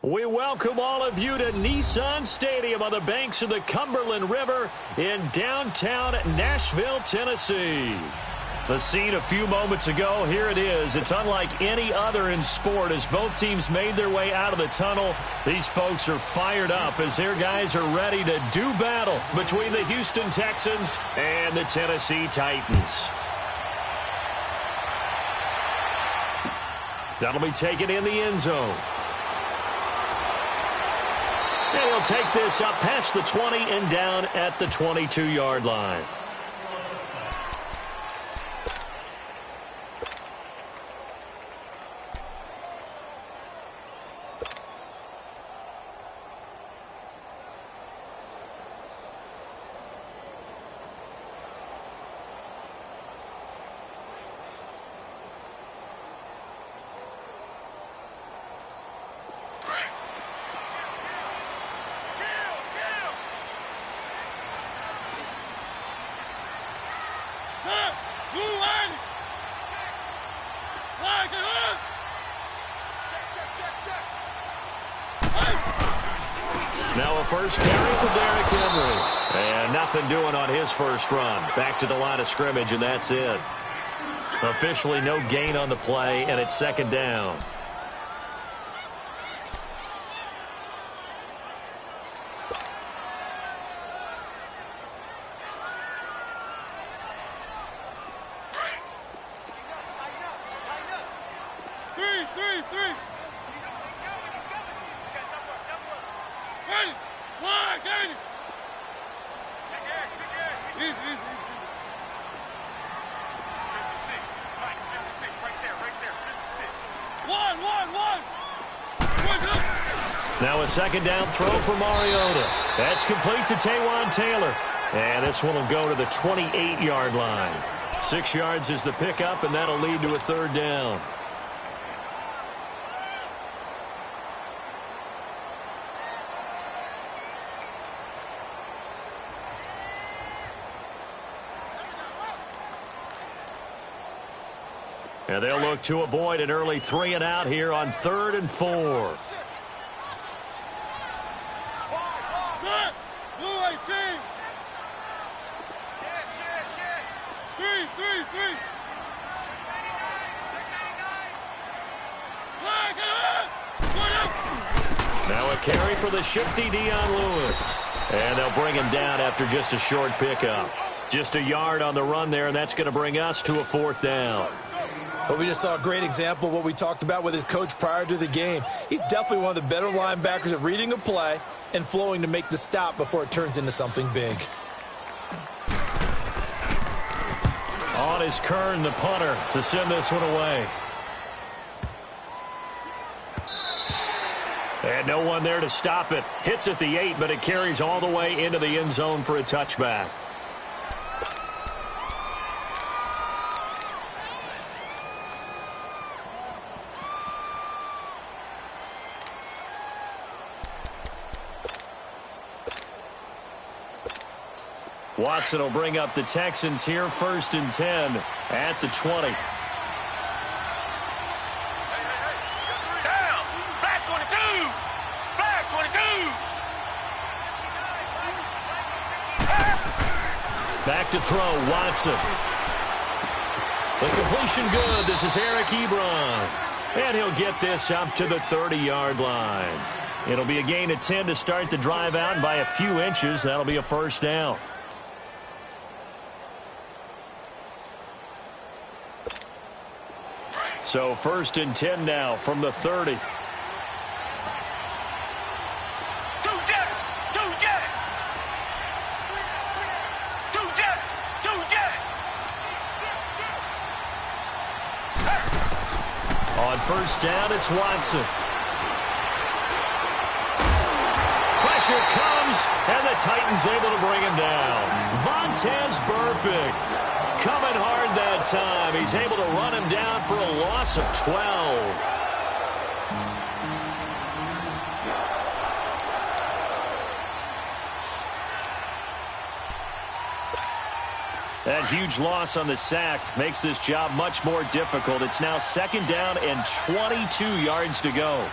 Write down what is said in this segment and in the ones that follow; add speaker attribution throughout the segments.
Speaker 1: We welcome all of you to Nissan Stadium on the banks of the Cumberland River in downtown Nashville, Tennessee. The scene a few moments ago, here it is. It's unlike any other in sport as both teams made their way out of the tunnel. These folks are fired up as their guys are ready to do battle between the Houston Texans and the Tennessee Titans. That'll be taken in the end zone. And he'll take this up past the 20 and down at the 22-yard line. Now a first carry for Derrick Henry. And nothing doing on his first run. Back to the line of scrimmage, and that's it. Officially no gain on the play, and it's second down. Now a second down throw for Mariota. That's complete to Taywan Taylor. And this one will go to the 28-yard line. 6 yards is the pickup, and that'll lead to a third down. And they'll look to avoid an early 3 and out here on 3rd and 4. Now a carry for the shifty Dion Lewis. And they'll bring him down after just a short pickup. Just a yard on the run there, and that's going to bring us to a 4th down.
Speaker 2: Well, we just saw a great example of what we talked about with his coach prior to the game. He's definitely one of the better linebackers at reading a play and flowing to make the stop before it turns into something big.
Speaker 1: On is Kern, the punter, to send this one away. And no one there to stop it. Hits at the 8, but it carries all the way into the end zone for a touchback. Watson will bring up the Texans here, 1st and 10 at the 20.
Speaker 3: Down. Back 22. Back 22.
Speaker 1: Back to throw, Watson. The completion good. This is Eric Ebron. And he'll get this up to the 30-yard line. It'll be a gain of 10 to start the drive out, and by a few inches, that'll be a first down. So 1st and 10 now from the 30. On 1st down, it's Watson. Pressure comes, and the Titans able to bring him down. Vontaze Burfict coming hard that time. He's able to run him down for a loss of 12. That huge loss on the sack makes this job much more difficult. It's now 2nd down and 22 yards to go.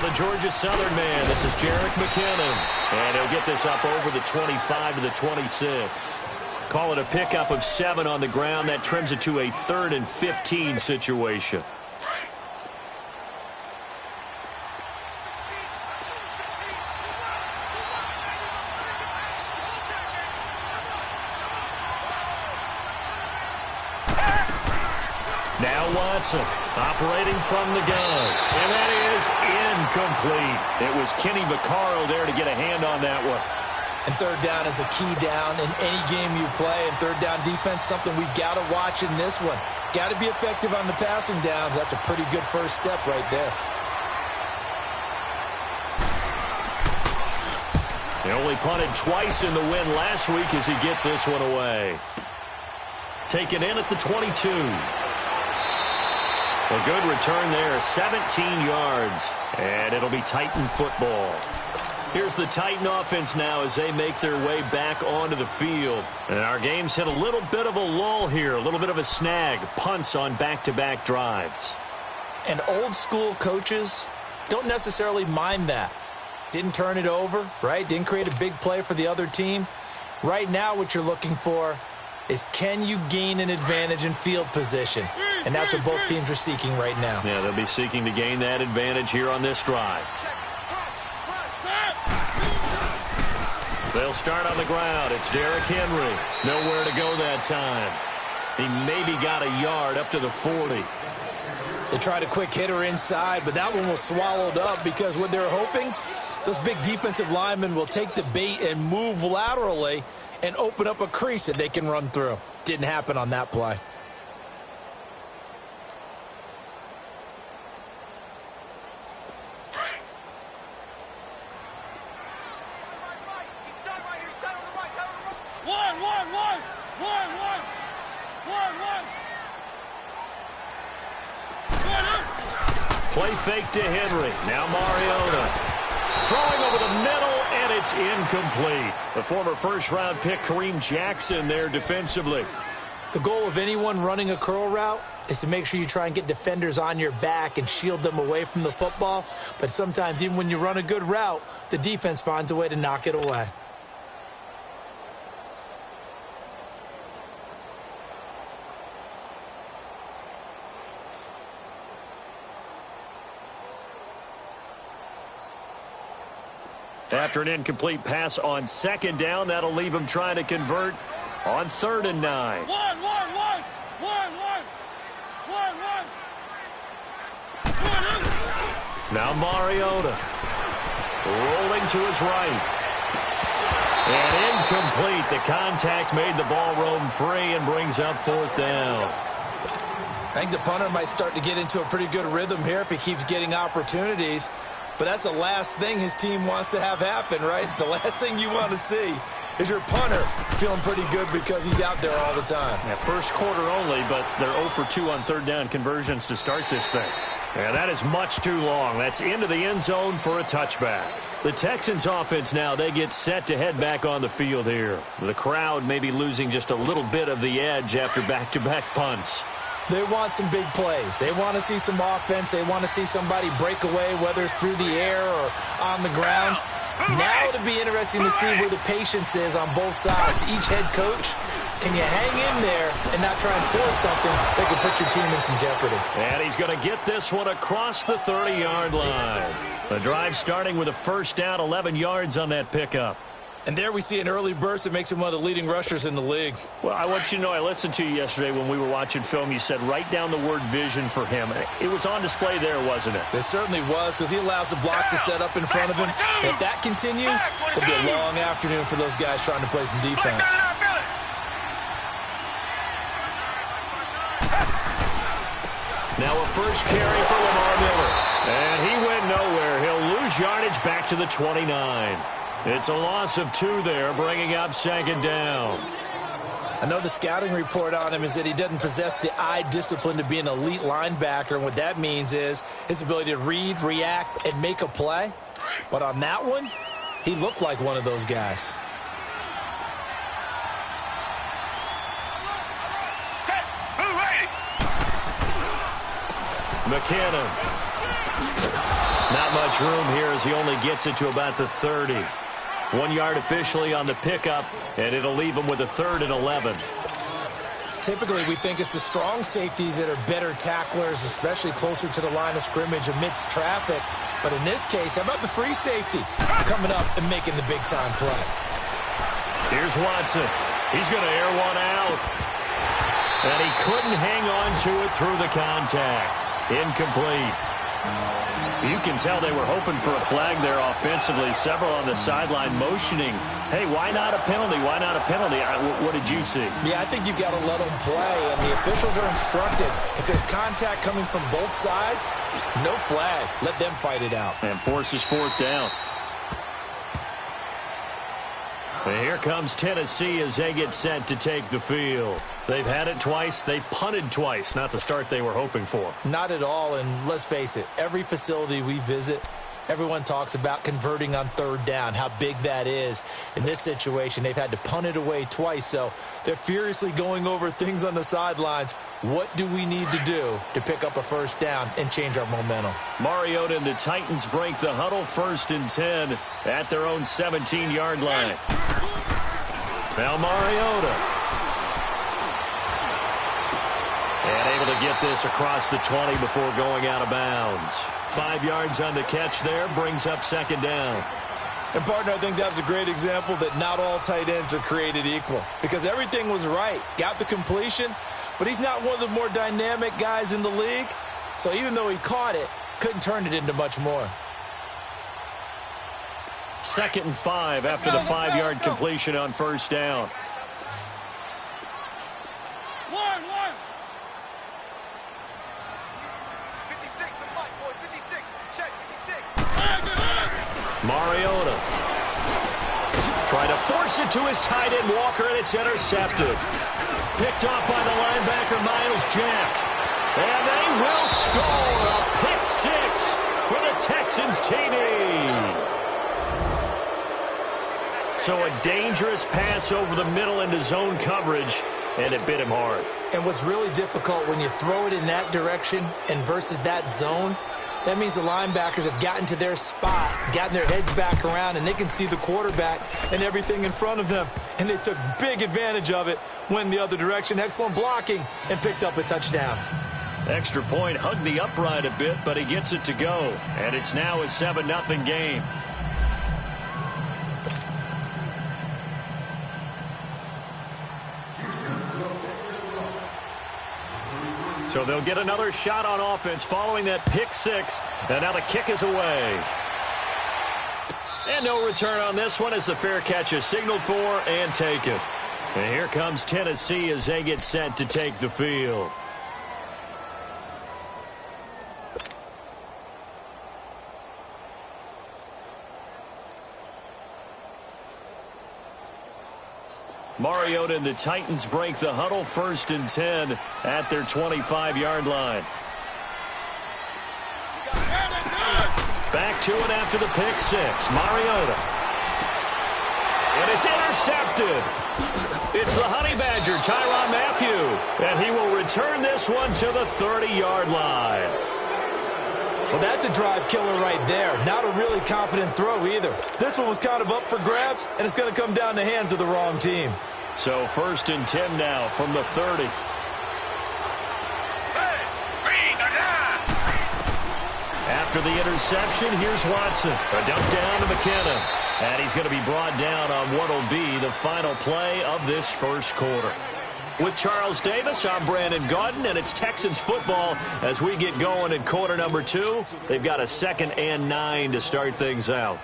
Speaker 1: the Georgia Southern man. This is Jerick McKinnon. And he'll get this up over the 25 to the 26. Call it a pickup of 7 on the ground. That trims it to a 3rd and 15 situation. Now Watson operating from the gun. And that is incomplete. It was Kenny Vaccaro there to get a hand on that one.
Speaker 2: And third down is a key down in any game you play. And third down defense, something we've got to watch in this one. Got to be effective on the passing downs. That's a pretty good first step right there.
Speaker 1: He only punted twice in the win last week as he gets this one away. Taken in at the 22. A good return there, 17 yards. And it'll be Titan football. Here's the Titan offense now as they make their way back onto the field. And our game's hit a little bit of a lull here, a little bit of a snag. Punts on back-to-back drives.
Speaker 2: And old school coaches don't necessarily mind that. Didn't turn it over, right? Didn't create a big play for the other team. Right now what you're looking for is, can you gain an advantage in field position? And that's what both teams are seeking right now.
Speaker 1: Yeah, they'll be seeking to gain that advantage here on this drive. They'll start on the ground. It's Derrick Henry. Nowhere to go that time. He maybe got a yard up to the 40.
Speaker 2: They tried a quick hitter inside, but that one was swallowed up because what they're hoping, those big defensive linemen will take the bait and move laterally and open up a crease that they can run through. Didn't happen on that play.
Speaker 1: Play fake to Henry. Now Mariota. Throwing over the middle, and it's incomplete. The former first-round pick, Kareem Jackson, there defensively.
Speaker 2: The goal of anyone running a curl route is to make sure you try and get defenders on your back and shield them away from the football. But sometimes, even when you run a good route, the defense finds a way to knock it away.
Speaker 1: After an incomplete pass on second down, that'll leave him trying to convert on 3rd and 9. Now Mariota rolling to his right. And incomplete. The contact made the ball roam free and brings up 4th down.
Speaker 2: I think the punter might start to get into a pretty good rhythm here if he keeps getting opportunities. But that's the last thing his team wants to have happen, right? The last thing you want to see is your punter feeling pretty good because he's out there all the time.
Speaker 1: Yeah, first quarter only, but they're 0 for 2 on 3rd down conversions to start this thing. Yeah, that is much too long. That's into the end zone for a touchback. The Texans offense now, they get set to head back on the field here. The crowd may be losing just a little bit of the edge after back-to-back punts.
Speaker 2: They want some big plays. They want to see some offense. They want to see somebody break away, whether it's through the air or on the ground. Now it'll be interesting to see where the patience is on both sides. Each head coach, can you hang in there and not try and force something that could put your team in some jeopardy?
Speaker 1: And he's going to get this one across the 30-yard line. The drive starting with a first down, 11 yards on that pickup.
Speaker 2: And there we see an early burst that makes him one of the leading rushers in the league.
Speaker 1: Well, I want you to know, I listened to you yesterday when we were watching film. You said write down the word vision for him. It was on display there, wasn't it?
Speaker 2: It certainly was, because he allows the blocks to set up in front of him. If that continues, it'll be a long afternoon for those guys trying to play some defense.
Speaker 1: Now a first carry for Lamar Miller. And he went nowhere. He'll lose yardage back to the 29. It's a loss of 2 there, bringing up 2nd down.
Speaker 2: I know the scouting report on him is that he doesn't possess the eye discipline to be an elite linebacker, and what that means is his ability to read, react, and make a play. But on that one, he looked like one of those guys.
Speaker 1: McKinnon. Now Not much room here as he only gets it to about the 30. 1 yard officially on the pickup, and it'll leave him with a 3rd and 11.
Speaker 2: Typically, we think it's the strong safeties that are better tacklers, especially closer to the line of scrimmage amidst traffic. But in this case, how about the free safety coming up and making the big-time play?
Speaker 1: Here's Watson. He's going to air one out. And he couldn't hang on to it through the contact. Incomplete. You can tell they were hoping for a flag there offensively. Several on the sideline motioning, hey, why not a penalty? Why not a penalty? What did you see?
Speaker 2: Yeah, I think you've got to let them play, and the officials are instructed. If there's contact coming from both sides, no flag. Let them fight it out.
Speaker 1: And forces 4th down. And here comes Tennessee as they get set to take the field. They've had it twice. They've punted twice. Not the start they were hoping for.
Speaker 2: Not at all, and let's face it, every facility we visit, everyone talks about converting on 3rd down, how big that is. In this situation, they've had to punt it away twice, so they're furiously going over things on the sidelines. What do we need to do to pick up a 1st down and change our momentum?
Speaker 1: Mariota and the Titans break the huddle, 1st and 10 at their own 17-yard line. Now Mariota. And able to get this across the 20 before going out of bounds. 5 yards on the catch there, brings up 2nd down.
Speaker 2: And, partner, I think that's a great example that not all tight ends are created equal. Because everything was right. Got the completion, but he's not one of the more dynamic guys in the league. So even though he caught it, couldn't turn it into much more.
Speaker 1: 2nd and 5 after the 5-yard completion on 1st down. Mariota trying to force it to his tight end Walker, and it's intercepted. Picked off by the linebacker Miles Jack. And they will score a pick 6 for the Texans TD. So a dangerous pass over the middle into zone coverage, and it bit him hard.
Speaker 2: And what's really difficult when you throw it in that direction and versus that zone, that means the linebackers have gotten to their spot, gotten their heads back around, and they can see the quarterback and everything in front of them. And they took big advantage of it, went the other direction, excellent blocking, and picked up a touchdown.
Speaker 1: Extra point, hugged the upright a bit, but he gets it to go. And it's now a 7-0 game. So they'll get another shot on offense following that pick 6. And now the kick is away. And no return on this one as the fair catch is signaled for and taken. And here comes Tennessee as they get set to take the field. Mariota and the Titans break the huddle, 1st and 10 at their 25-yard line. Back to it after the pick 6. Mariota. And it's intercepted. It's the Honey Badger, Tyrann Mathieu. And he will return this one to the 30-yard line.
Speaker 2: Well, that's a drive killer right there. Not a really confident throw either. This one was kind of up for grabs, and it's going to come down the hands of the wrong team.
Speaker 1: So 1st and 10 now from the 30. After the interception, here's Watson. A dump down to McKinnon. And he's going to be brought down on what will be the final play of this first quarter. With Charles Davis, I'm Brandon Gaudin, and it's Texans football as we get going in quarter number 2. They've got a 2nd and 9 to start things out.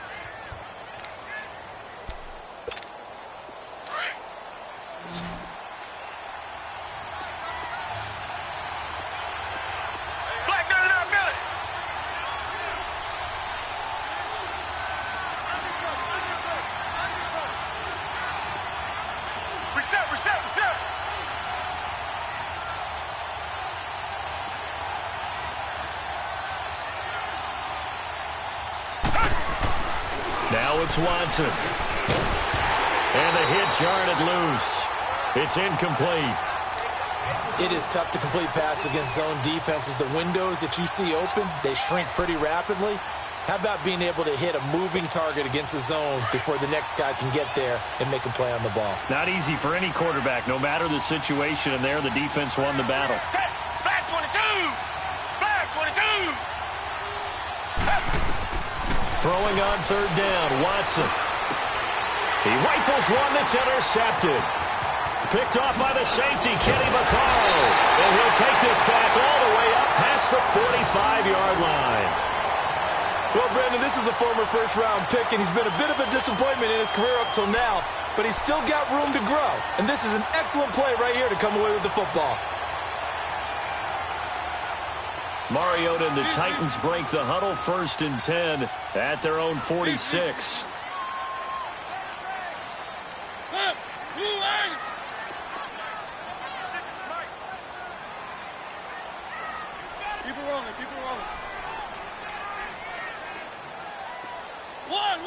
Speaker 1: Now it's Watson. And the hit jarred it loose. It's incomplete.
Speaker 2: It is tough to complete passes against zone defenses. The windows that you see open, they shrink pretty rapidly. How about being able to hit a moving target against a zone before the next guy can get there and make a play on the ball?
Speaker 1: Not easy for any quarterback, no matter the situation, and there the defense won the battle.
Speaker 3: Back 22! Back 22!
Speaker 1: Throwing on third down, Watson. He rifles one that's intercepted. Picked off by the safety, Kenny Vaccaro. And he'll take this back all the way up past the 45-yard line.
Speaker 2: Well, Brandon, this is a former first-round pick, and he's been a bit of a disappointment in his career up till now, but he's still got room to grow. And this is an excellent play right here to come away with the football.
Speaker 1: Mariota and the Titans break the huddle, 1st and 10 at their own 46.
Speaker 3: Keep it rolling, keep it rolling. One.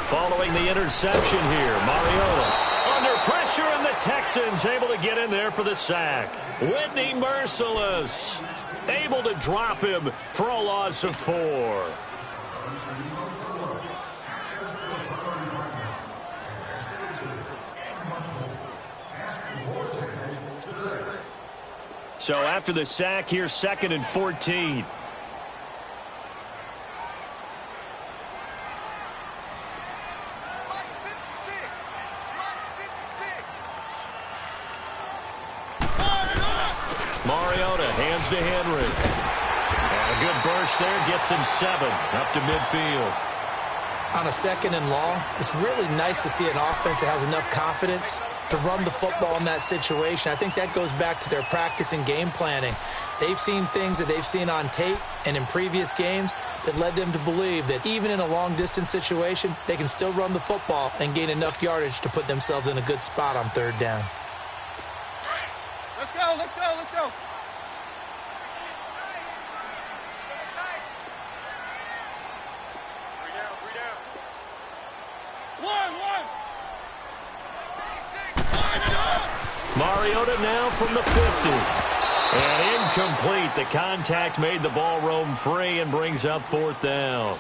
Speaker 1: Following the interception here, Mariota under pressure, and the Texans able to get in there for the sack. Whitney Merciless able to drop him for a loss of 4. So after the sack here, 2nd and 14. Mariota hands to Henry. And a good burst there gets him 7 up to midfield.
Speaker 2: On a 2nd and long, it's really nice to see an offense that has enough confidence to run the football in that situation. I think that goes back to their practice and game planning. They've seen things that they've seen on tape and in previous games that led them to believe that even in a long-distance situation, they can still run the football and gain enough yardage to put themselves in a good spot on 3rd down.
Speaker 3: Let's go, let's go, let's go. Three down. One.
Speaker 1: Mariota now from the 50. And incomplete. The contact made the ball roam free and brings up 4th down.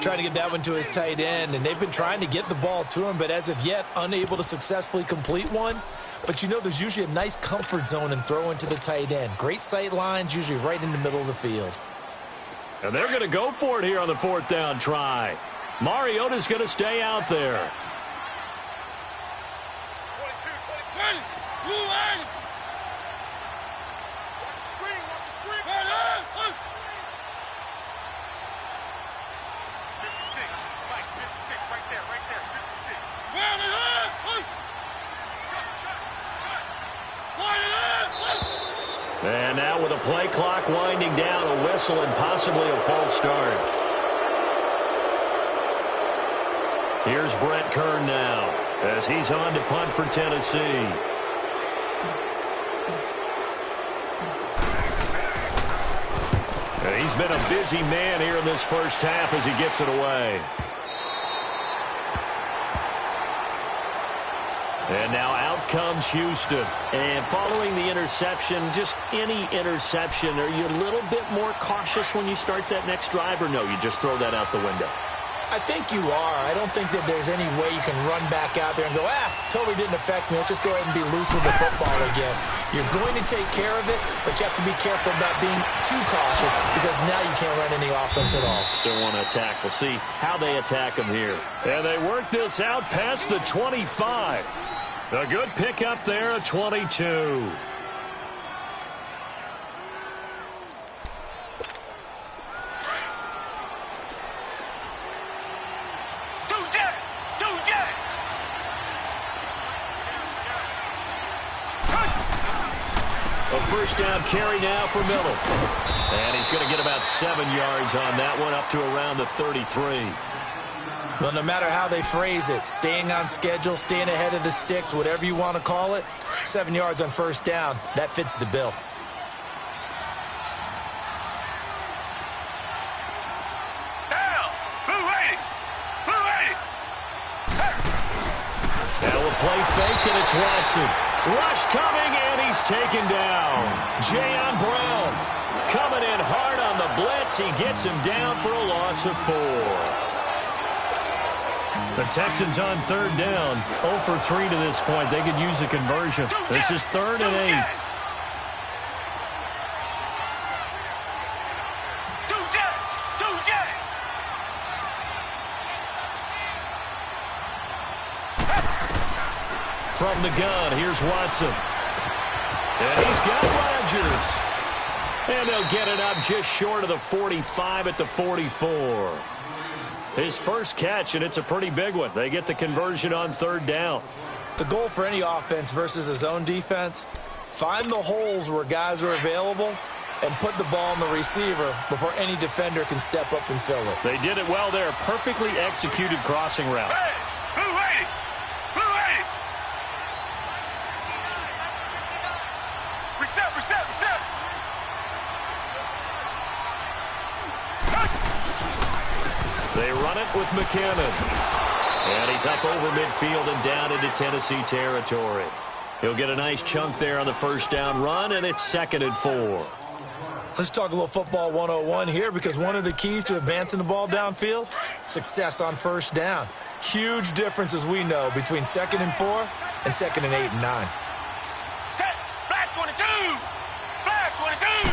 Speaker 2: Trying to get that one to his tight end, and they've been trying to get the ball to him, but as of yet, unable to successfully complete one. But you know there's usually a nice comfort zone in throwing to the tight end. Great sight lines, usually right in the middle of the field.
Speaker 1: And they're going to go for it here on the 4th down try. Mariota's going to stay out there.
Speaker 3: 22, 20. Watch the screen. 56. Mike, 56. Right there. 56.
Speaker 1: And now with a play clock winding down, a whistle and possibly a false start. Here's Brett Kern now as he's on to punt for Tennessee. And he's been a busy man here in this first half as he gets it away. And now out comes Houston. And following the interception, just any interception, are you a little bit more cautious when you start that next drive, or no, you just throw that out the window?
Speaker 2: I think you are. I don't think that there's any way you can run back out there and go, totally didn't affect me. Let's just go ahead and be loose with the football again. You're going to take care of it, but you have to be careful about being too cautious because now you can't run any offense at all.
Speaker 1: Still want to attack. We'll see how they attack them here. And they work this out past the 25. A good pickup there at 22. A first down carry now for Miller. And he's going to get about 7 yards on that one, up to around the 33.
Speaker 2: Well, no matter how they phrase it, staying on schedule, staying ahead of the sticks, whatever you want to call it, 7 yards on first down, that fits the bill.
Speaker 3: Down! Blue 80! Blue 80!
Speaker 1: Now a play fake, and it's Watson. Rush coming, and he's taken down. Jayon Brown coming in hard on the blitz. He gets him down for a loss of 4. The Texans on third down, 0 for 3 to this point. They could use a conversion. This is 3rd and 8. From the gun, here's Watson. And he's got Rodgers. And they'll get it up just short of the 45 at the 44. His first catch, and it's a pretty big one. They get the conversion on third down.
Speaker 2: The goal for any offense versus his own defense, find the holes where guys are available and put the ball on the receiver before any defender can step up and fill it.
Speaker 1: They did it well there. Perfectly executed crossing route. They run it with McKinnon. And he's up over midfield and down into Tennessee territory. He'll get a nice chunk there on the first down run, and it's 2nd and 4.
Speaker 2: Let's talk a little football 101 here, because one of the keys to advancing the ball downfield, success on first down. Huge difference, as we know, between 2nd and 4 and 2nd and 8 and 9.
Speaker 3: Black 22! Black 22!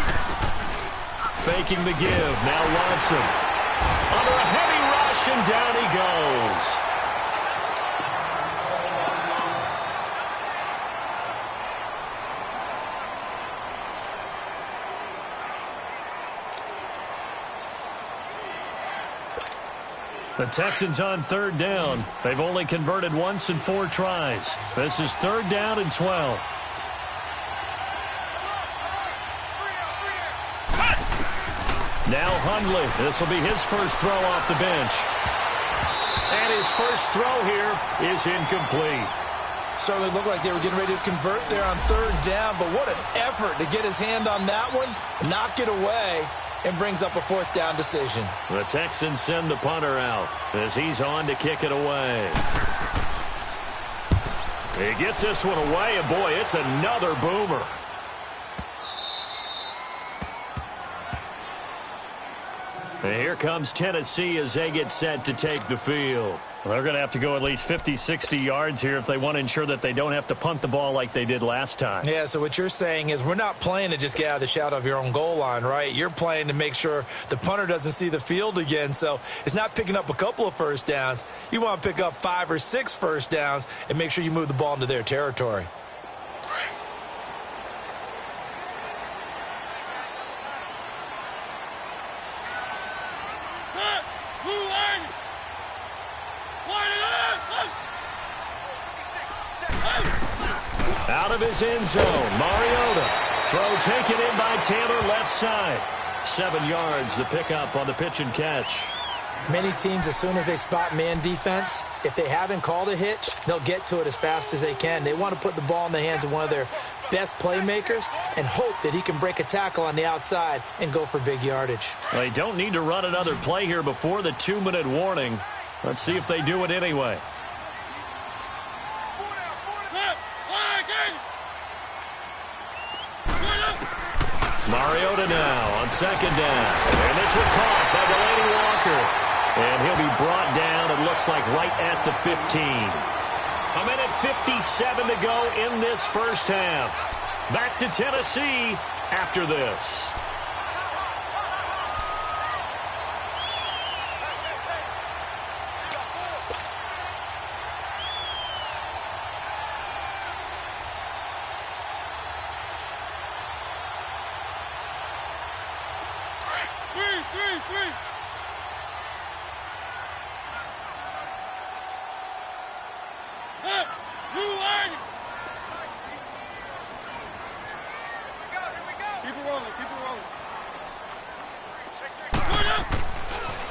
Speaker 1: Faking the give. Now Watson. Under a heavy rush, and down he goes. The Texans on third down. They've only converted once in 4 tries. This is 3rd down and 12. Now Hundley. This will be his first throw off the bench. And his first throw here is incomplete.
Speaker 2: Certainly looked like they were getting ready to convert there on third down, but what an effort to get his hand on that one, knock it away, and brings up a 4th down decision.
Speaker 1: The Texans send the punter out as he's on to kick it away. He gets this one away, and boy, it's another boomer. And here comes Tennessee as they get set to take the field. Well, they're going to have to go at least 50, 60 yards here if they want to ensure that they don't have to punt the ball like they did last time.
Speaker 2: Yeah, so what you're saying is we're not playing to just get out of the shadow of your own goal line, right? You're playing to make sure the punter doesn't see the field again. So it's not picking up a couple of first downs. You want to pick up 5 or 6 first downs and make sure you move the ball into their territory.
Speaker 1: Out of his end zone, Mariota. Throw taken in by Taylor, left side. 7 yards, the pickup on the pitch and catch.
Speaker 2: Many teams, as soon as they spot man defense, if they haven't called a hitch, they'll get to it as fast as they can. They want to put the ball in the hands of one of their best playmakers and hope that he can break a tackle on the outside and go for big yardage.
Speaker 1: They don't need to run another play here before the 2-minute warning. Let's see if they do it anyway. Mariota now on 2nd down. And this one caught by Delaney Walker. And he'll be brought down, it looks like, right at the 15. 1:57 to go in this first half. Back to Tennessee after this.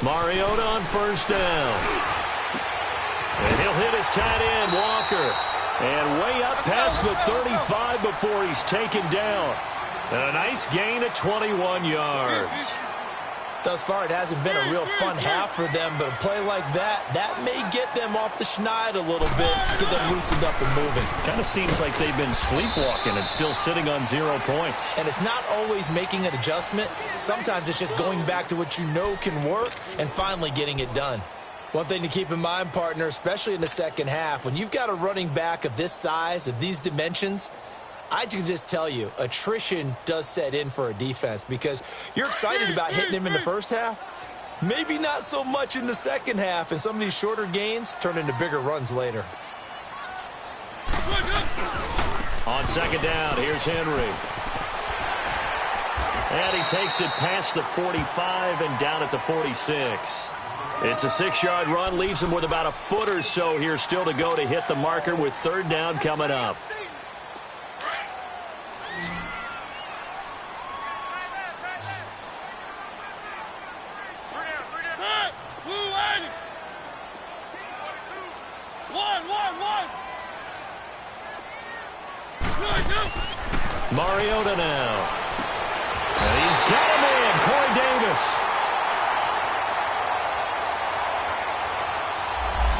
Speaker 1: Mariota on first down. And he'll hit his tight end, Walker. And way up past the 35 before he's taken down. And a nice gain of 21 yards.
Speaker 2: Thus far, it hasn't been a real fun half for them, but a play like that may get them off the schneid a little bit, get them loosened up and moving.
Speaker 1: Kind of seems like they've been sleepwalking and still sitting on 0 points.
Speaker 2: And it's not always making an adjustment. Sometimes it's just going back to what you know can work and finally getting it done. One thing to keep in mind, partner, especially in the second half, when you've got a running back of this size, of these dimensions, I can just tell you, attrition does set in for a defense because you're excited about hitting him in the first half. Maybe not so much in the second half, and some of these shorter gains turn into bigger runs later.
Speaker 1: On second down, here's Henry. And he takes it past the 45 and down at the 46. It's a 6-yard run, leaves him with about a foot or so here still to go to hit the marker with third down coming up. Mariota now. And he's got him in, Corey Davis.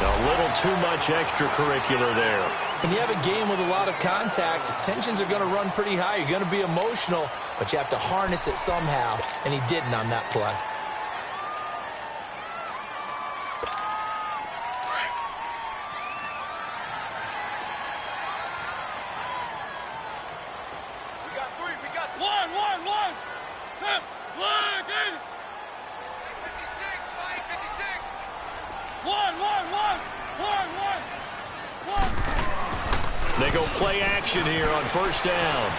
Speaker 1: A little too much extracurricular there.
Speaker 2: When you have a game with a lot of contact, tensions are going to run pretty high. You're going to be emotional, but you have to harness it somehow, and he didn't on that play.
Speaker 1: They go play action here on first down.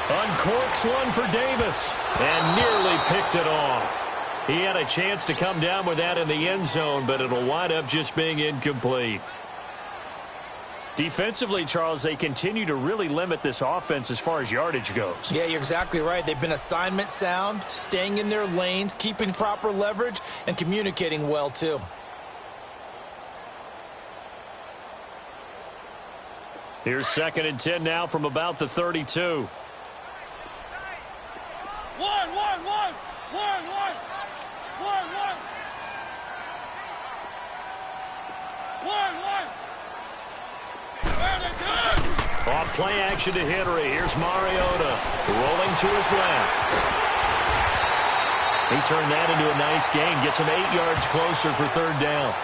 Speaker 1: Uncorks one for Davis and nearly picked it off. He had a chance to come down with that in the end zone, but it'll wind up just being incomplete. Defensively, Charles, they continue to really limit this offense as far as yardage goes.
Speaker 2: Yeah, you're exactly right. They've been assignment sound, staying in their lanes, keeping proper leverage, and communicating well, too.
Speaker 1: Here's 2nd and 10 now from about the 32. Off play action to Henry. Here's Mariota rolling to his left. He turned that into a nice gain. Gets him 8 yards closer for third down.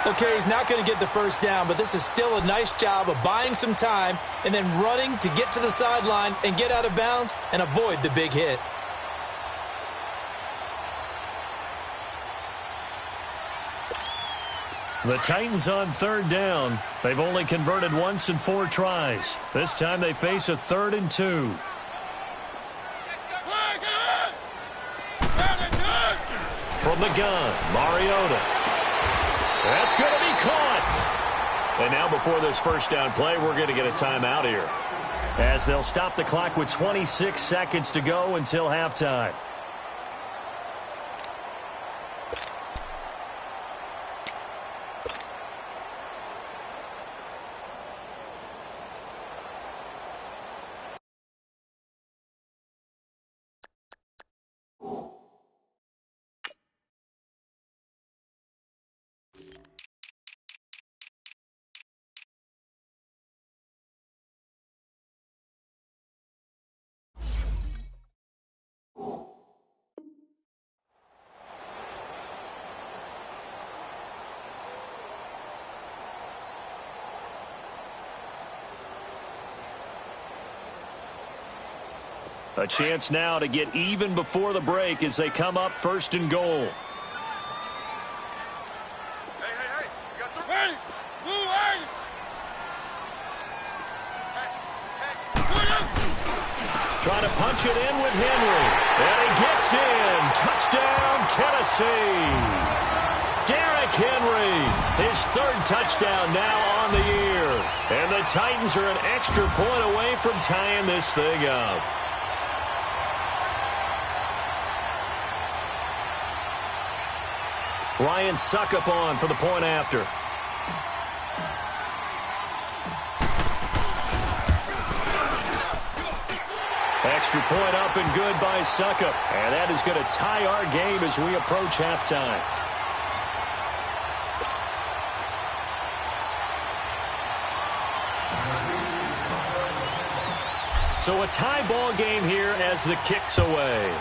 Speaker 2: Okay, he's not going to get the first down, but this is still a nice job of buying some time and then running to get to the sideline and get out of bounds and avoid the big hit.
Speaker 1: The Titans on third down. They've only converted once in 4 tries. This time they face a 3rd and 2. From the gun, Mariota. That's going to be caught. And now before this first down play, we're going to get a timeout here, as they'll stop the clock with 26 seconds to go until halftime. A chance now to get even before the break as they come up 1st and goal.
Speaker 3: Hey. You got the ready. Move, ready.
Speaker 1: Trying to punch it in with Henry. And he gets in. Touchdown, Tennessee. Derrick Henry, his 3rd touchdown now on the year. And the Titans are an extra point away from tying this thing up. Ryan Suckup on for the point after. extra point up and good by Suckup. And that is going to tie our game as we approach halftime. So a tie ball game here as the kick's away.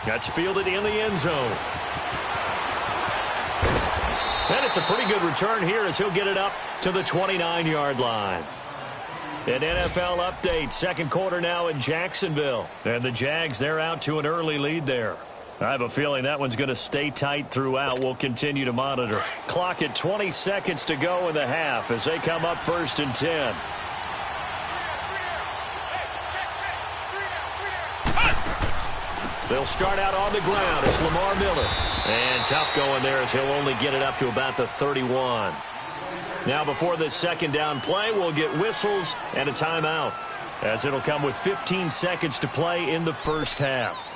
Speaker 1: That's fielded in the end zone. And it's a pretty good return here as he'll get it up to the 29-yard line. An NFL update. Second quarter now in Jacksonville. And the Jags, they're out to an early lead there. I have a feeling that one's going to stay tight throughout. We'll continue to monitor. Clock at 20 seconds to go in the half as they come up 1st and 10. They'll start out on the ground. It's Lamar Miller. And tough going there as he'll only get it up to about the 31. Now before this second down play, we'll get whistles and a timeout as it'll come with 15 seconds to play in the first half.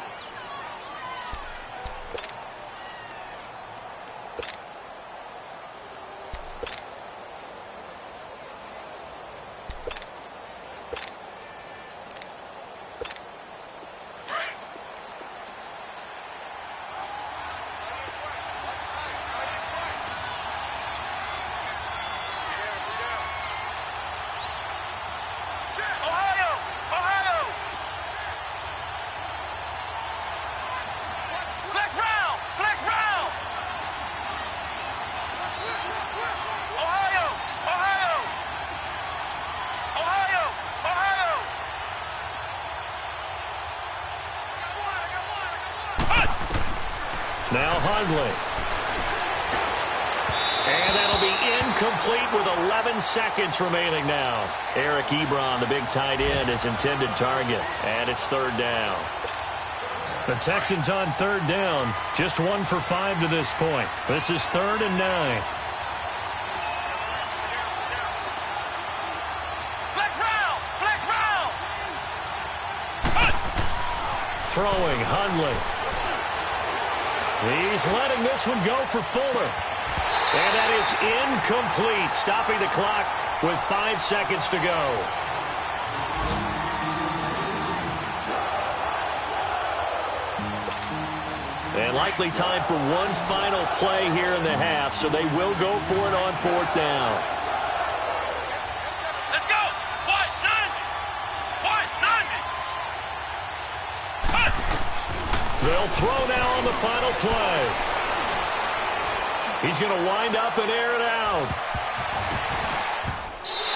Speaker 1: Now Hundley. And that'll be incomplete with 11 seconds remaining now. Eric Ebron, the big tight end, is intended target. And it's 3rd down. The Texans on 3rd down. Just 1 for 5 to this point. This is 3rd and 9. Throwing Hundley. He's letting this one go for Fuller. And that is incomplete, stopping the clock with 5 seconds to go. And likely time for one final play here in the half, so they will go for it on 4th down.
Speaker 3: Let's go! 190!
Speaker 1: They'll throw now on the final play. He's going to wind up and air it out.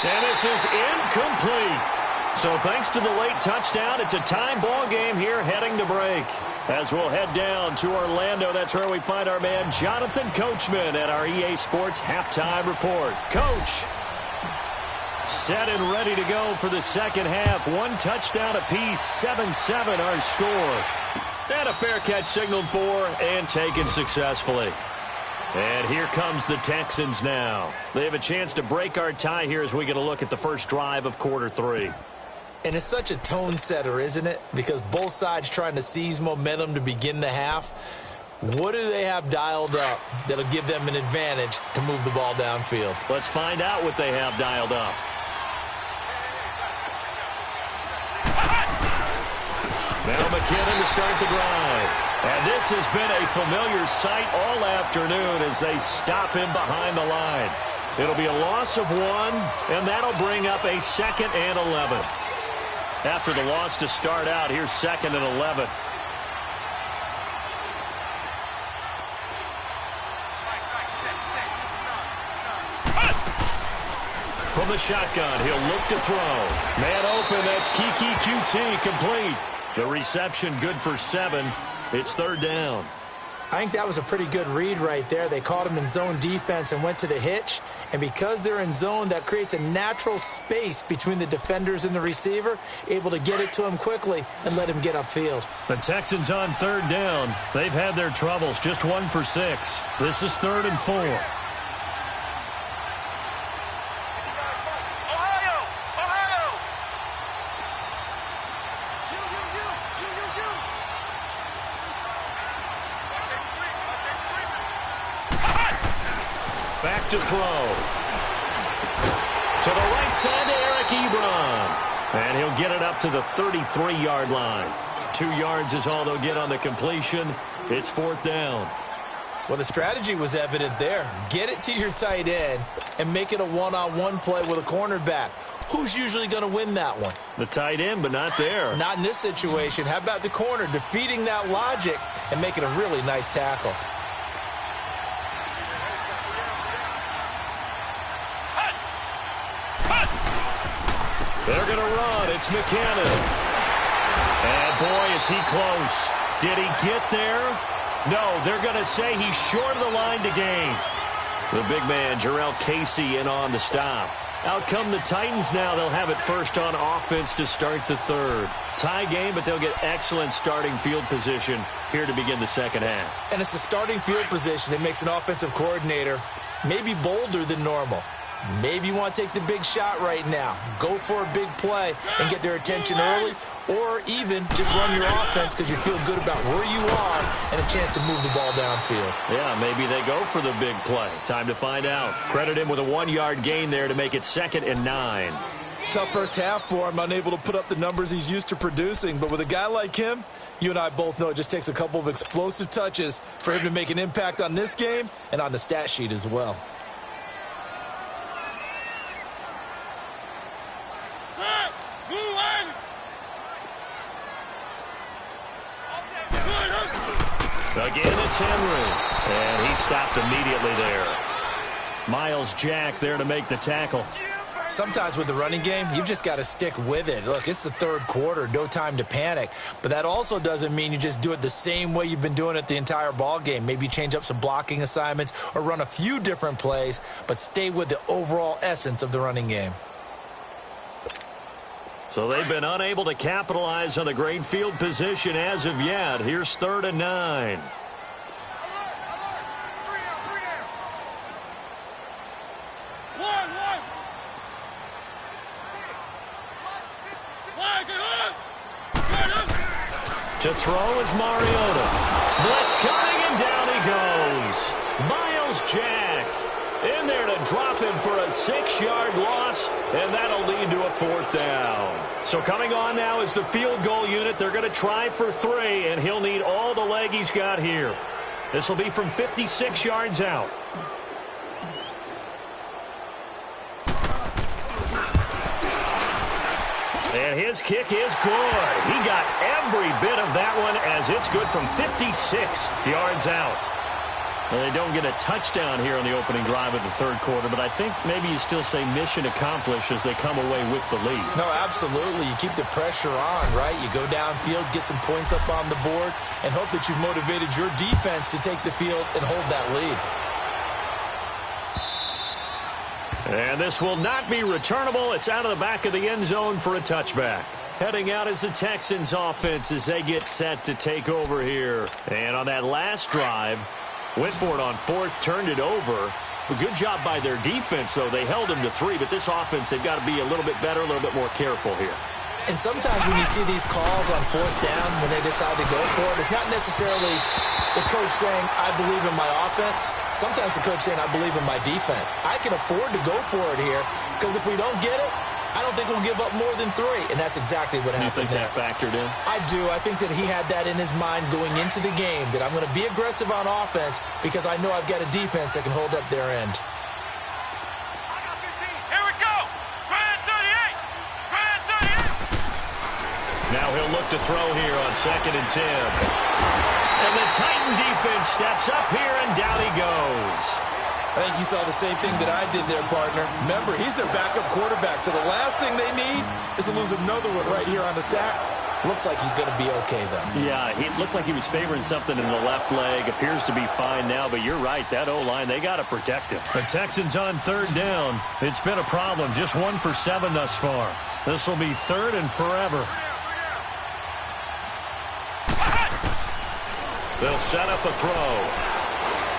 Speaker 1: And this is incomplete. So thanks to the late touchdown, it's a time ball game here heading to break. As we'll head down to Orlando, that's where we find our man Jonathan Coachman at our EA Sports Halftime Report. Coach, set and ready to go for the second half. 1 touchdown apiece, 7-7 our score. And a fair catch signaled for and taken successfully. And here comes the Texans now. They have a chance to break our tie here as we get a look at the first drive of quarter 3.
Speaker 2: And it's such a tone setter, isn't it? Because both sides trying to seize momentum to begin the half. What do they have dialed up that'll give them an advantage to move the ball downfield?
Speaker 1: Let's find out what they have dialed up. Now McKinnon to start the drive. And this has been a familiar sight all afternoon as they stop him behind the line. It'll be a loss of 1, and that'll bring up a 2nd and 11. After the loss to start out, here's 2nd and 11. From the shotgun, he'll look to throw. Man open, that's Kiki QT complete. The reception good for 7. It's 3rd down.
Speaker 2: I think that was a pretty good read right there. They caught him in zone defense and went to the hitch. And because they're in zone, that creates a natural space between the defenders and the receiver, able to get it to him quickly and let him get upfield.
Speaker 1: The Texans on 3rd down. They've had their troubles, just 1 for 6. This is 3rd and 4. Back to throw. To the right side to Eric Ebron. And he'll get it up to the 33-yard line. 2 yards is all they'll get on the completion. It's 4th down.
Speaker 2: Well, the strategy was evident there. Get it to your tight end and make it a one-on-one play with a cornerback. Who's usually going to win that one?
Speaker 1: The tight end, but not there.
Speaker 2: Not in this situation. How about the corner defeating that logic and making a really nice tackle?
Speaker 1: They're going to run. It's McKinnon. And, boy, is he close. Did he get there? No, they're going to say he's short of the line to gain. The big man, Jarrell Casey, in on the stop. Out come the Titans now. They'll have it first on offense to start the third. Tie game, but they'll get excellent starting field position here to begin the second half.
Speaker 2: And it's the starting field position that makes an offensive coordinator maybe bolder than normal. Maybe you want to take the big shot right now. Go for a big play and get their attention early, or even just run your offense because you feel good about where you are and a chance to move the ball downfield.
Speaker 1: Yeah, maybe they go for the big play. Time to find out. Credit him with a 1-yard gain there to make it 2nd and 9.
Speaker 2: Tough first half for him, unable to put up the numbers he's used to producing. But with a guy like him, you and I both know it just takes a couple of explosive touches for him to make an impact on this game and on the stat sheet as well.
Speaker 1: Again, it's Henry. And he stopped immediately there. Miles Jack there to make the tackle.
Speaker 2: Sometimes with the running game, you've just got to stick with it. Look, it's the third quarter, no time to panic. But that also doesn't mean you just do it the same way you've been doing it the entire ball game. Maybe change up some blocking assignments or run a few different plays, but stay with the overall essence of the running game.
Speaker 1: So they've been unable to capitalize on the great field position as of yet. Here's 3rd and 9. To throw is Mariota. Blitz coming, and down he goes. Miles Jack in there to drop him for a 6-yard loss, and that'll lead to a 4th down. So coming on now is the field goal unit. They're going to try for 3, and he'll need all the leg he's got here. This will be from 56 yards out. And his kick is good. He got every bit of that one as it's good from 56 yards out. Well, they don't get a touchdown here on the opening drive of the third quarter, but I think maybe you still say mission accomplished as they come away with the lead.
Speaker 2: No, absolutely. You keep the pressure on, right? You go downfield, get some points up on the board, and hope that you've motivated your defense to take the field and hold that lead.
Speaker 1: And this will not be returnable. It's out of the back of the end zone for a touchback. Heading out is the Texans offense as they get set to take over here. And on that last drive, went for it on 4th, turned it over. A good job by their defense, though. They held them to 3, but this offense, they've got to be a little bit better, a little bit more careful here.
Speaker 2: And sometimes when you see these calls on 4th down, when they decide to go for it, it's not necessarily the coach saying, I believe in my offense. Sometimes the coach saying, I believe in my defense. I can afford to go for it here because if we don't get it, I don't think we'll give up more than 3, and that's exactly what happened there.
Speaker 1: You think that factored in?
Speaker 2: I do. I think that he had that in his mind going into the game, that I'm going to be aggressive on offense because I know I've got a defense that can hold up their end.
Speaker 3: Here we go. Grand 38. Grand 38.
Speaker 1: Now he'll look to throw here on 2nd and 10. And the Titan defense steps up here, and down he goes.
Speaker 2: I think you saw the same thing that I did there, partner. Remember, he's their backup quarterback, so the last thing they need is to lose another one right here on the sack. Looks like he's going to be okay, though.
Speaker 1: Yeah, he looked like he was favoring something in the left leg. Appears to be fine now, but you're right. That O-line, they got to protect him. The Texans on 3rd down. It's been a problem. Just 1 for 7 thus far. This will be 3rd and forever. They'll set up a throw.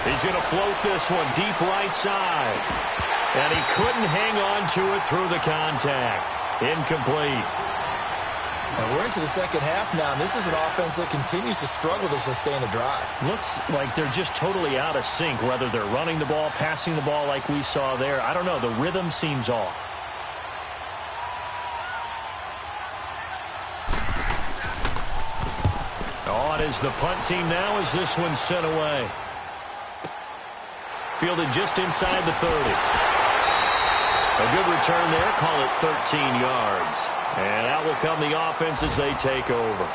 Speaker 1: He's going to float this one deep right side. And he couldn't hang on to it through the contact. Incomplete.
Speaker 2: And we're into the second half now, and this is an offense that continues to struggle to sustain a drive.
Speaker 1: Looks like they're just totally out of sync, whether they're running the ball, passing the ball like we saw there. I don't know. The rhythm seems off. On is the punt team now as this one's sent away. Fielded just inside the 30. A good return there. Call it 13 yards. And out will come the offense as they take over.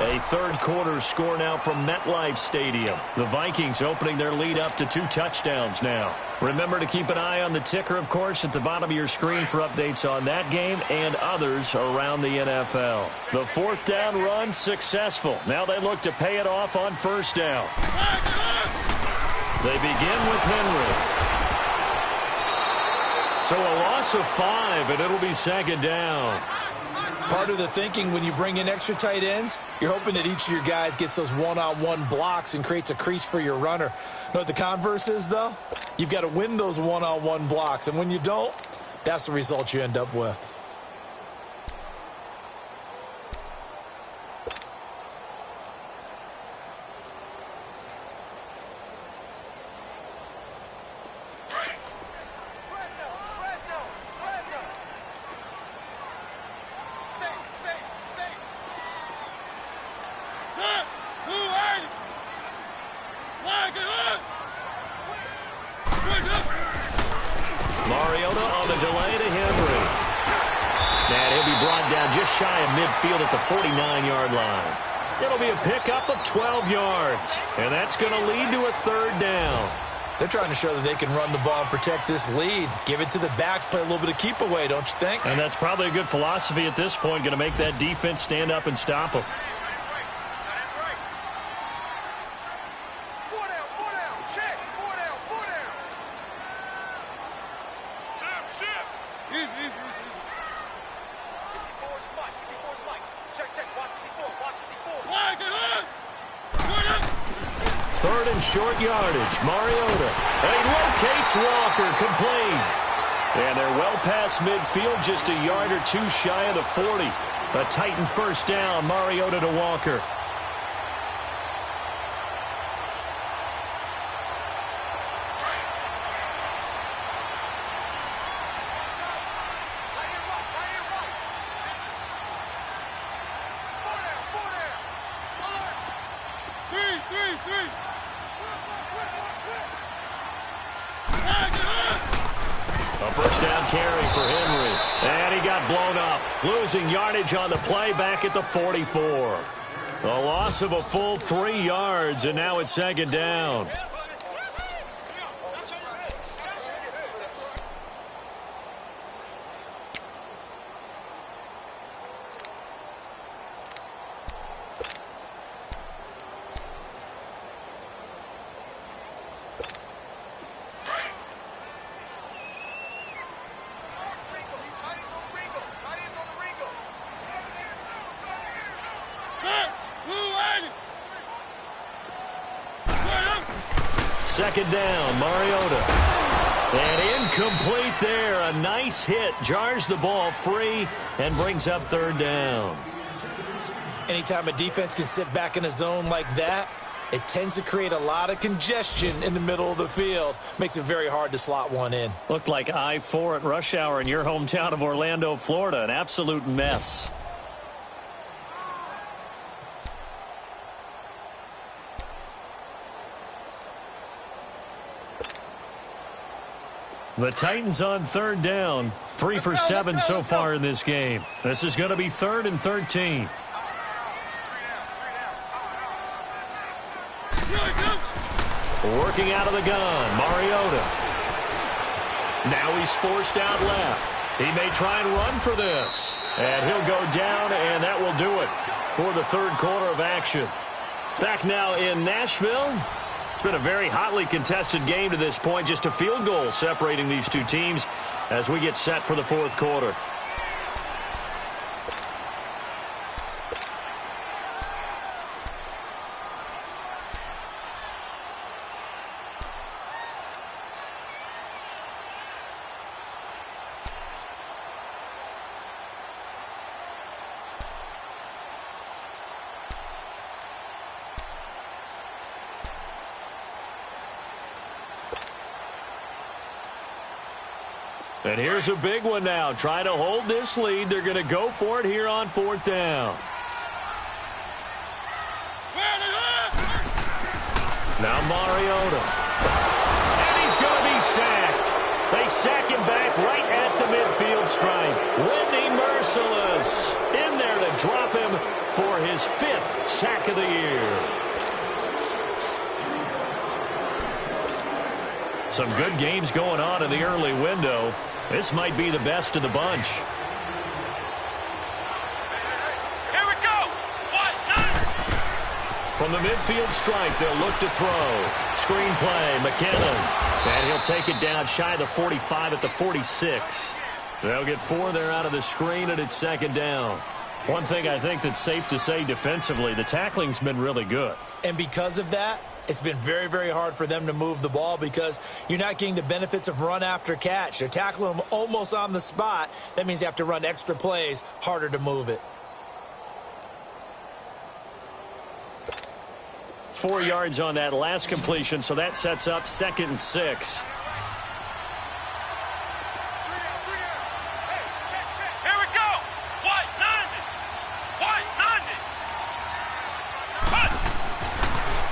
Speaker 1: A third quarter score now from MetLife Stadium. The Vikings opening their lead up to 2 touchdowns now. Remember to keep an eye on the ticker, of course, at the bottom of your screen for updates on that game and others around the NFL. The fourth down run successful. Now they look to pay it off on first down. They begin with Henry. So a loss of 5, and it'll be second down.
Speaker 2: Part of the thinking when you bring in extra tight ends, you're hoping that each of your guys gets those one-on-one blocks and creates a crease for your runner. You know what the converse is, though? You've got to win those one-on-one blocks, and when you don't, that's the result you end up with.
Speaker 1: Mariota on the delay to Henry. And he'll be brought down just shy of midfield at the 49-yard line. It'll be a pickup of 12 yards. And that's going to lead to a third down.
Speaker 2: They're trying to show that they can run the ball and protect this lead. Give it to the backs, play a little bit of keep away, don't you think?
Speaker 1: And that's probably a good philosophy at this point, going to make that defense stand up and stop them. Third and short yardage. Mariota. And he locates Walker. Complete. And they're well past midfield, just a yard or 2 shy of the 40. A Titan first down. Mariota to Walker. A first down carry for Henry. And he got blown up. Losing yardage on the play back at the 44. A loss of a full 3 yards, and now it's second down. Second down, Mariota. And incomplete there. A nice hit. Jars the ball free and brings up third down.
Speaker 2: Anytime a defense can sit back in a zone like that, it tends to create a lot of congestion in the middle of the field. Makes it very hard to slot one in.
Speaker 1: Looked like I-4 at rush hour in your hometown of Orlando, Florida. An absolute mess. The Titans on third down. 3 for 7 so far in this game. This is going to be 3rd and 13. Working out of the gun, Mariota. Now he's forced out left. He may try and run for this. And he'll go down, and that will do it for the third quarter of action. Back now in Nashville. It's been a very hotly contested game to this point. Just a field goal separating these two teams as we get set for the fourth quarter. And here's a big one now. Trying to hold this lead. They're going to go for it here on fourth down. Now Mariota. And he's going to be sacked. They sack him back right at the midfield stripe. Wendy Merciless in there to drop him for his 5th sack of the year. Some good games going on in the early window. This might be the best of the bunch.
Speaker 3: Here we go.
Speaker 1: From the midfield stripe, they'll look to throw. Screen play, McKinnon. And he'll take it down shy of the 45 at the 46. They'll get 4 there out of the screen, and it's 2nd down. One thing I think that's safe to say defensively, the tackling's been really good.
Speaker 2: And because of that, it's been very, very hard for them to move the ball because you're not getting the benefits of run after catch. They're tackling them almost on the spot. That means you have to run extra plays, harder to move it.
Speaker 1: 4 yards on that last completion, so that sets up 2nd and 6.
Speaker 3: Here we go. What? 90.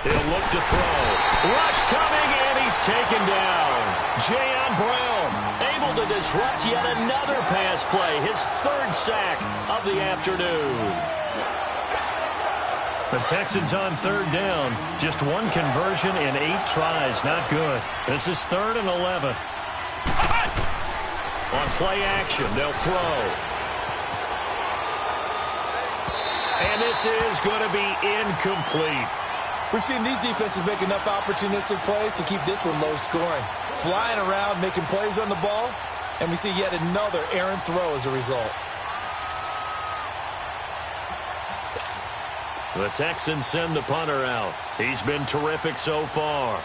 Speaker 1: He'll look to throw. Rush coming, and he's taken down. Jayon Brown able to disrupt yet another pass play. His 3rd sack of the afternoon. The Texans on 3rd down. Just 1 conversion in 8 tries. Not good. This is 3rd and 11. On play action, they'll throw. And this is going to be incomplete.
Speaker 2: We've seen these defenses make enough opportunistic plays to keep this one low scoring. Flying around, making plays on the ball, and we see yet another errant throw as a result.
Speaker 1: The Texans send the punter out. He's been terrific so far.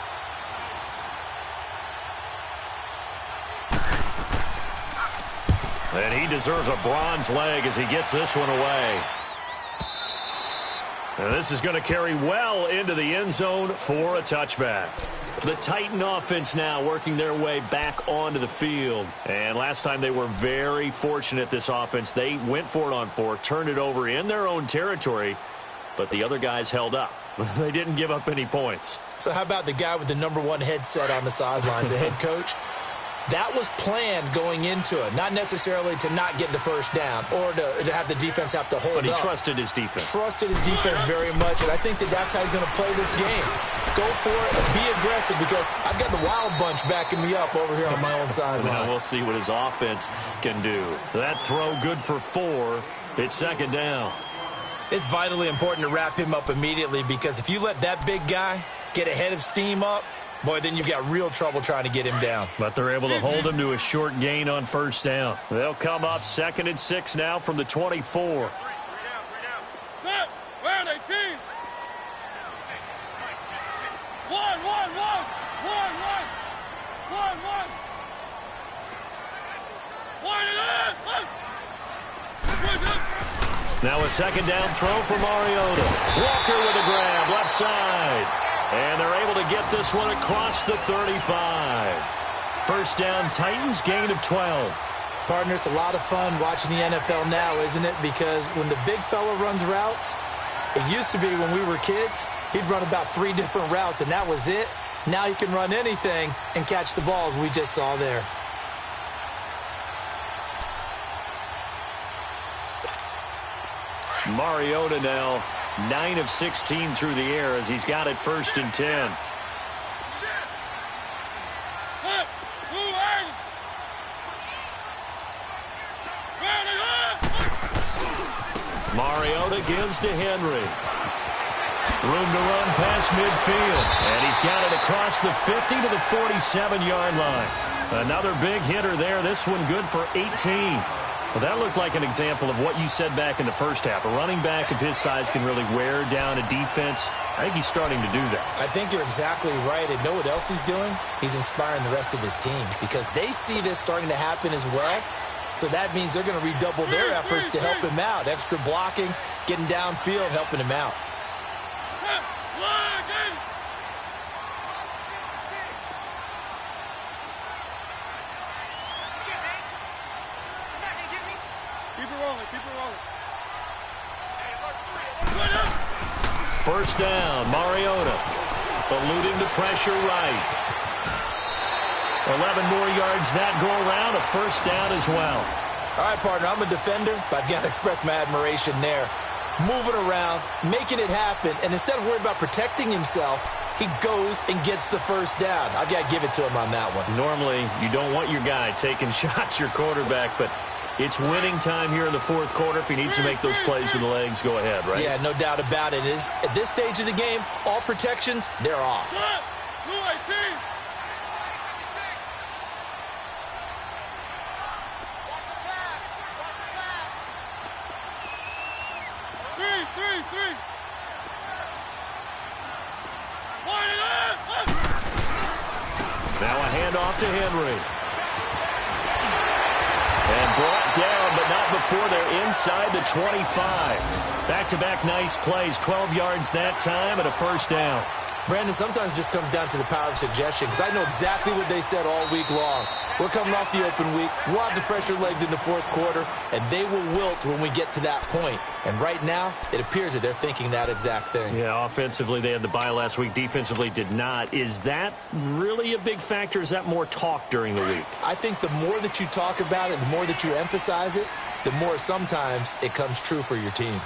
Speaker 1: And he deserves a bronze leg as he gets this one away. And this is going to carry well into the end zone for a touchback. The Titan offense now working their way back onto the field. And last time they were very fortunate, this offense. They went for it on 4, turned it over in their own territory, but the other guys held up. They didn't give up any points.
Speaker 2: So how about the guy with the #1 headset on the sidelines, the head coach? That was planned going into it, not necessarily to not get the first down or to have the defense have to hold up.
Speaker 1: But he trusted his defense.
Speaker 2: Trusted his defense very much, and I think that that's how he's going to play this game. Go for it, be aggressive, because I've got the wild bunch backing me up over here on my own sideline.
Speaker 1: Now we'll see what his offense can do. That throw good for 4. It's 2nd down.
Speaker 2: It's vitally important to wrap him up immediately, because if you let that big guy get ahead of steam up, boy, then you've got real trouble trying to get him down.
Speaker 1: But they're able to hold him to a short gain on 1st down. They'll come up 2nd and 6 now from the 24.
Speaker 3: Set. Where are they, team? 1.
Speaker 1: Now a 2nd down throw for Mariota. Walker with a grab, left side. And they're able to get this one across the 35. 1st down, Titans, gain of 12.
Speaker 2: Partner, it's a lot of fun watching the NFL now, isn't it? Because when the big fella runs routes, it used to be when we were kids, he'd run about 3 different routes, and that was it. Now he can run anything and catch the balls we just saw there.
Speaker 1: Mariota now 9 of 16 through the air as he's got it 1st and 10. Mariota gives to Henry. Room to run past midfield. And he's got it across the 50 to the 47-yard line. Another big hitter there. This one good for 18. Well, that looked like an example of what you said back in the first half. A running back of his size can really wear down a defense. I think he's starting to do that.
Speaker 2: I think you're exactly right. And know what else he's doing? He's inspiring the rest of his team because they see this starting to happen as well. So that means they're going to redouble their efforts to help him out. Extra blocking, getting downfield, helping him out.
Speaker 1: First down, Mariota. eluding the pressure right. 11 more yards that go around, a first down as well.
Speaker 2: All right, partner, I'm a defender, but I've got to express my admiration there. Moving around, making it happen, and instead of worrying about protecting himself, he goes and gets the first down. I've got to give it to him on that one.
Speaker 1: Normally, you don't want your guy taking shots, your quarterback, but it's winning time here in the fourth quarter. If he needs to make those plays with the legs, go ahead, right?
Speaker 2: Yeah, no doubt about it. At this stage of the game, all protections, they're off.
Speaker 1: Now a handoff to Henry. And brought down, but not before they're inside the 25. Back-to-back nice plays, 12 yards that time and a first down.
Speaker 2: Brandon, sometimes it just comes down to the power of suggestion, because I know exactly what they said all week long. We're coming off the open week. We'll have the fresher legs in the fourth quarter, and they will wilt when we get to that point. And right now, it appears that they're thinking that exact thing.
Speaker 1: Yeah, offensively, they had the bye last week. Defensively, did not. Is that really a big factor? Is that more talk during the week?
Speaker 2: I think the more that you talk about it, the more that you emphasize it, the more sometimes it comes true for your team.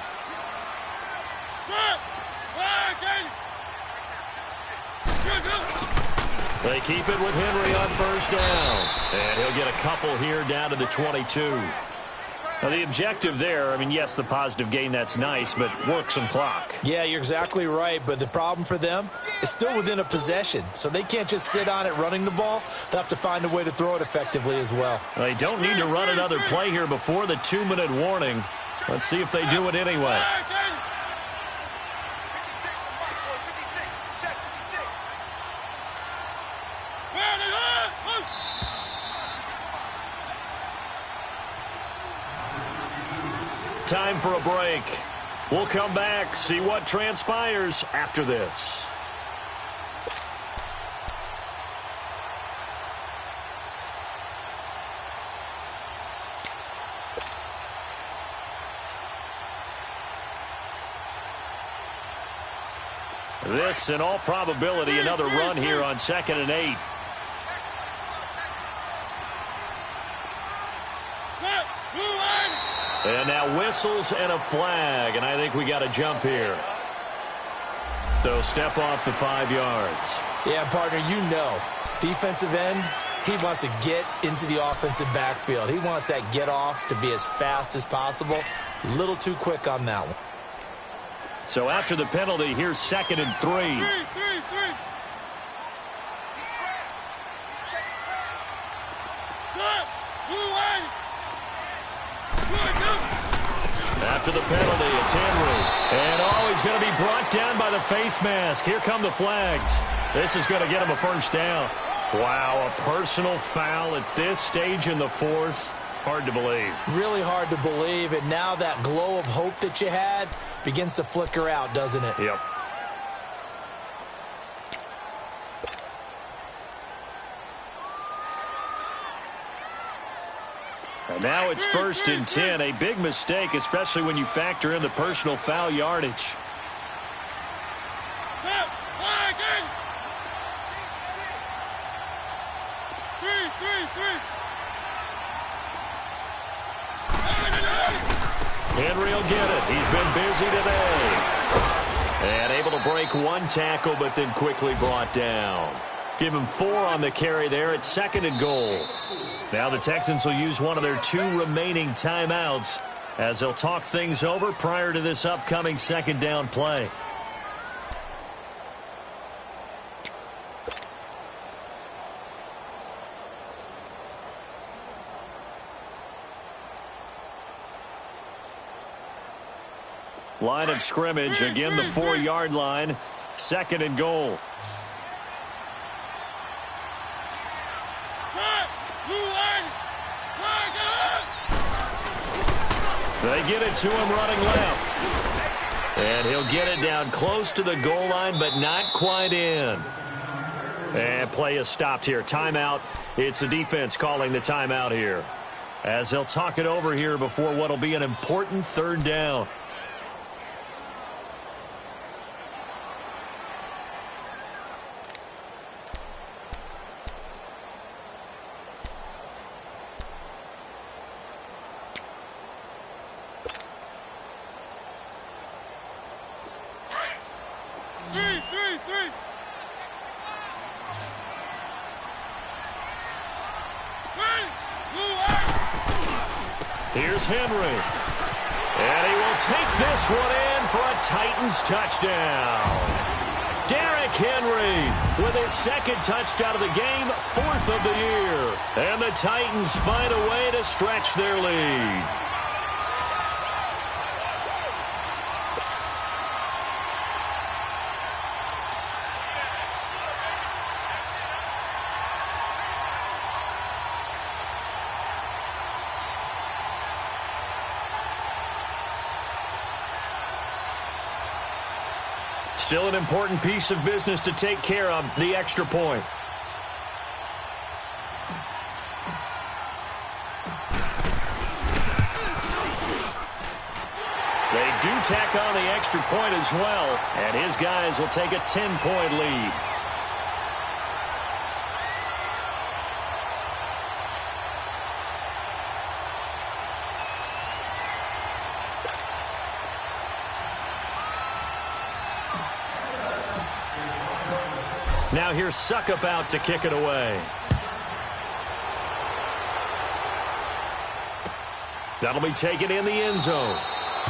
Speaker 1: They keep it with Henry on first down. And he'll get a couple here down to the 22. Now, the objective there, I mean, yes, the positive gain, that's nice, but work some clock.
Speaker 2: Yeah, you're exactly right, but the problem for them is still within a possession, so they can't just sit on it running the ball. They'll have to find a way to throw it effectively as well.
Speaker 1: They don't need to run another play here before the 2-minute warning. Let's see if they do it anyway. Time for a break. We'll come back, see what transpires after this. This, in all probability, another run here on 2nd and 8. And now whistles and a flag, and I think we got a jump here. So step off the 5 yards.
Speaker 2: Yeah, partner, you know, defensive end, he wants to get into the offensive backfield. He wants that get off to be as fast as possible. A little too quick on that one.
Speaker 1: So after the penalty, here's 2nd and 3. After the penalty, it's Henry. And he's going to be brought down by the face mask. Here come the flags. This is going to get him a first down. Wow, a personal foul at this stage in the fourth. Hard to believe.
Speaker 2: Really hard to believe, and now that glow of hope that you had begins to flicker out, doesn't it?
Speaker 1: Yep. And now it's 1st and 10. A big mistake, especially when you factor in the personal foul yardage. Henry will get it. He's been busy today. And able to break one tackle, but then quickly brought down. Give him 4 on the carry there at 2nd and goal. Now the Texans will use one of their 2 remaining timeouts as they'll talk things over prior to this upcoming 2nd down play. Line of scrimmage, again the 4-yard line, 2nd and goal. They get it to him running left. And he'll get it down close to the goal line, but not quite in. And play is stopped here. Timeout. It's the defense calling the timeout here, as they'll talk it over here before what will be an important 3rd down. Here's Henry. And he will take this one in for a Titans touchdown. Derrick Henry with his second touchdown of the game, 4th of the year. And the Titans find a way to stretch their lead. Still an important piece of business to take care of, the extra point. They do tack on the extra point as well, and his guys will take a 10-point lead. Now here's Suckup out to kick it away. That'll be taken in the end zone.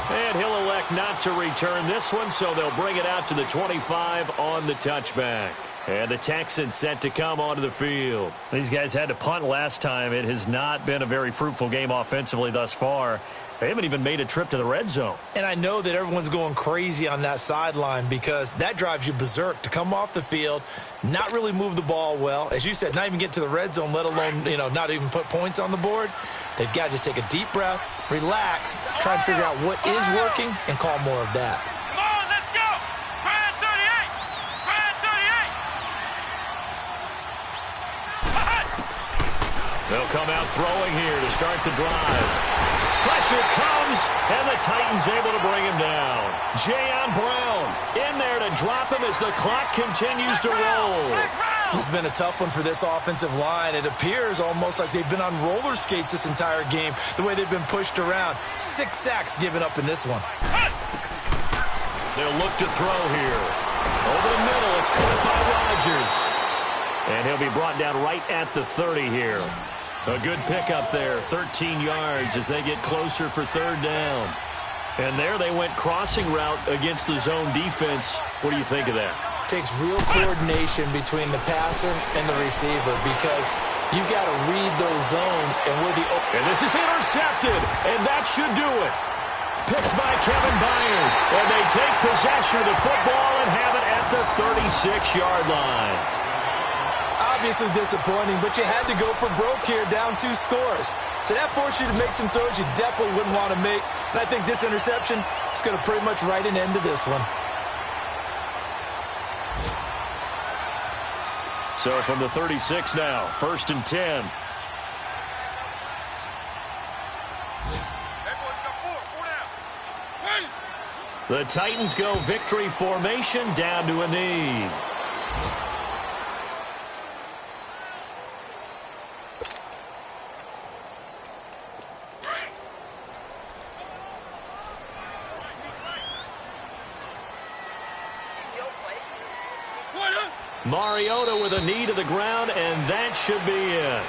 Speaker 1: And he'll elect not to return this one, so they'll bring it out to the 25 on the touchback. And the Texans set to come onto the field. These guys had to punt last time. It has not been a very fruitful game offensively thus far. They haven't even made a trip to the red zone. And I know that everyone's going crazy on that sideline because that drives you berserk to come off the field, not really move the ball well. As you said, not even get to the red zone, let alone, not even put points on the board. They've got to just take a deep breath, relax, try and figure out what is working, and call more of that.
Speaker 3: Come on, let's go! Brand 38!
Speaker 1: They'll come out throwing here to start the drive. Pressure comes, and the Titans able to bring him down. Jayon Brown in there to drop him as the clock continues to roll.
Speaker 2: This has been a tough one for this offensive line. It appears almost like they've been on roller skates this entire game, the way they've been pushed around. 6 sacks given up in this one.
Speaker 1: They'll look to throw here. Over the middle, it's caught by Rodgers. And he'll be brought down right at the 30 here. A good pickup there, 13 yards as they get closer for 3rd down. And there they went crossing route against the zone defense. What do you think of that?
Speaker 2: Takes real coordination between the passer and the receiver because you've got to read those zones.
Speaker 1: And this is intercepted, and that should do it. Picked by Kevin Byard. And they take possession of the football and have it at the 36-yard line.
Speaker 2: Obviously disappointing, but you had to go for broke here, down 2 scores. So that forced you to make some throws you definitely wouldn't want to make. And I think this interception is going to pretty much write an end to this one.
Speaker 1: So from the 36 now, 1st and 10.
Speaker 3: Everyone's got 4 down.
Speaker 1: The Titans go victory formation down to a knee. Mariota with a knee to the ground, and that should be it.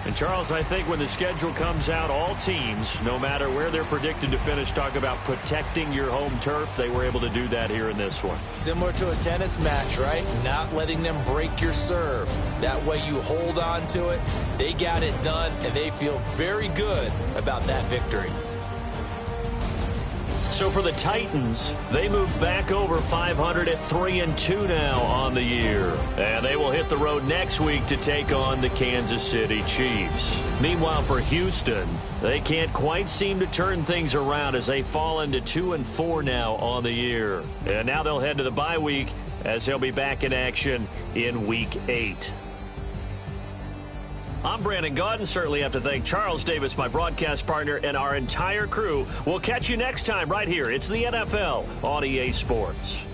Speaker 1: And, Charles, I think when the schedule comes out, all teams, no matter where they're predicted to finish, talk about protecting your home turf. They were able to do that here in this one.
Speaker 2: Similar to a tennis match, right? Not letting them break your serve. That way you hold on to it. They got it done, and they feel very good about that victory.
Speaker 1: So for the Titans, they move back over 500 at 3-2 now on the year. And they will hit the road next week to take on the Kansas City Chiefs. Meanwhile, for Houston, they can't quite seem to turn things around as they fall into 2-4 now on the year. And now they'll head to the bye week as they'll be back in action in Week 8. I'm Brandon Gaudin. Certainly have to thank Charles Davis, my broadcast partner, and our entire crew. We'll catch you next time right here. It's the NFL on EA Sports.